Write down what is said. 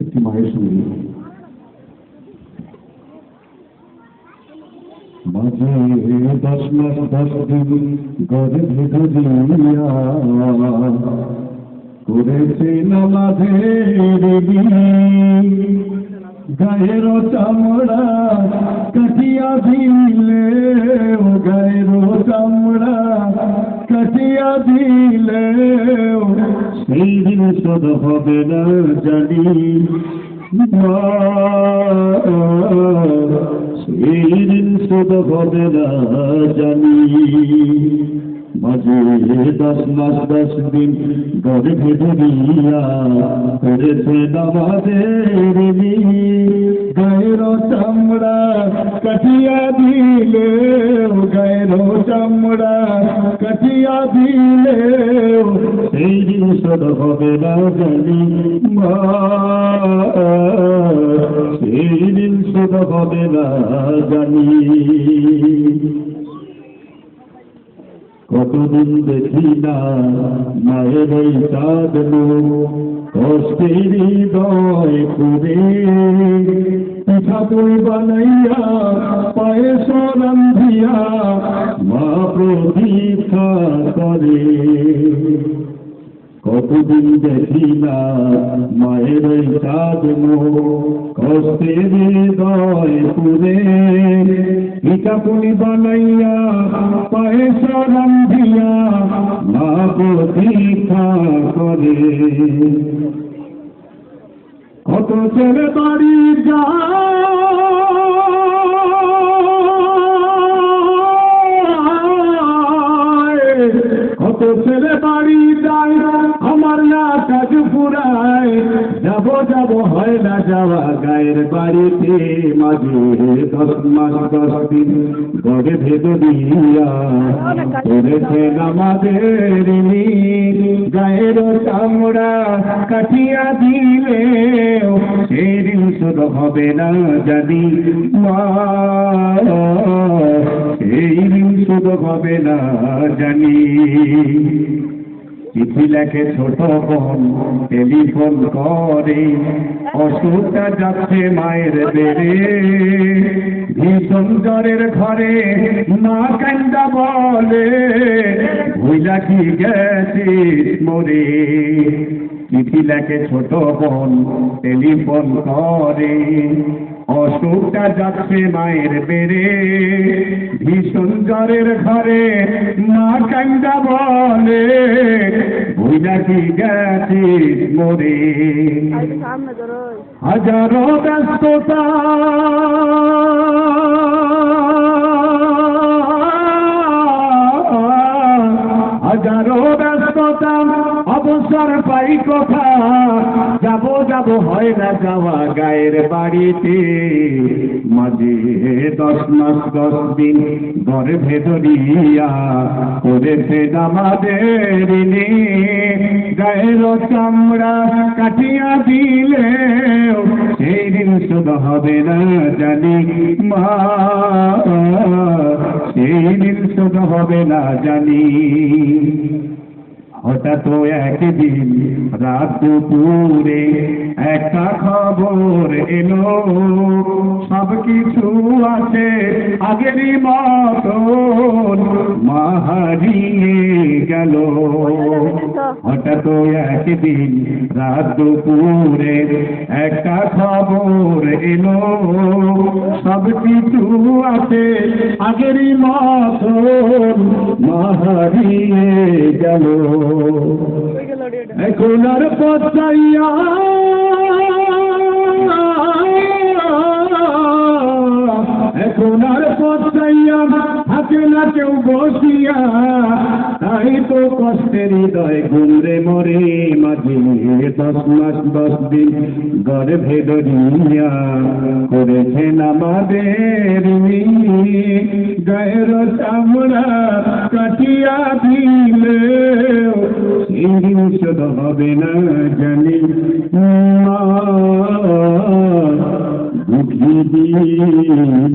একটি মায়ের সঙ্গে মাঝে 10 মাস 10 দিন গর্ভে ধরিয়া করেছে নামাজের গায়ের চামড়া কাটিয়া দিলে, ও গায়ের চামড়া কাটিয়া দিলে সেই দিন শোধ হবে না জানি, সেই দিন শোধ হবে না জানি। মাঝে 10 মাস 10 দিন গর্ভে ধরিয়া করেছে নামাজের গায়ের চামড়া কাটিয়া দিলে, গায়ের চামড়া কাটিয়া দিলে সেই দিন শোধ হবে না জানি, সেই দিন শোধ হবে না জানি। কতদিন দেখি না মায়ের ওই চাঁদ মুখ, কষ্টের হৃদয় করে পিঠাপুলি বানাইয়া পায়েস রান্ধিয়া মা প্রতীক্ষা করে। কতদিন দেখি না মায়ের ওই চাঁদ মুখ, কষ্টের হৃদয় করে পিঠাপুলি বানাইয়া পায়েস রান্ধিয়া মা প্রতীক্ষা করে। কত ছেলে বাড়ি যায়, কত ছেলে বাড়ি যায় আমার না কাজ পুরায়, যাব যাব হয় না যাওয়া গায়ের বাড়িতে। মাঝে 10 মাস 10 দিন গর্ভে ধরিয়া করেছে নামাজের গায়ের চামড়া কাটিয়া দিলে সেই দিন শোধ হবে না জানি, সেই দিন শোধ হবে না জানি। চিঠি লেখে ছোট বোন টেলিফোন করে, অসুখটা যাচ্ছে মায়ের বেড়ে ভীষণ জ্বরের ঘরে, মা কান্দা বলে ভুইলা কি গেছিস মরে। চিঠি লেখে ছোট বোন টেলিফোন করে, অসুখটা যাচ্ছে মায়ের বেড়ে ভীষণ জ্বরের ঘরে, মা কান্দা বলে ভুইলা কি গেছিস মরে। হাজারো ব্যস্ততা হাজারো ব্যস্ততা অবসর পাই কথা, যাব যাব হয় না যাওয়া গায়ের বাড়িতে। মাঝে 10 মাস 10 দিন গর্ভে ধরিয়া করেছে নামাজের গায়ের চামড়া কাটিয়া দিলে সেই দিন শোধ হবে না জানি, মা সেই দিন শোধ হবে না জানি। হঠাৎ একদিন রাত দুপুরে একটা খবর এলো, সব কিছু আছে আগেরই মতন, মা হারিয়ে গেল। হঠাৎ একদিন রাত দুপুরে একটা খবর এলো, সব কিছু আছে আগেরই মতন, মা হারিয়ে গেল। এখন আর পচাইয়া এখন আর পচাইয়া থাকে না কেউ বসিয়া, তাই তো কষ্টের হৃদয় ঘুমরে মরে। মাঝে 10 মাস 10 দিন গর্ভে ধরিয়া করেছে নামাজের গায়ের চামড়া কাটিয়া দিলে সেই দিন শোধ হবে না জানি, দুঃখী দিন।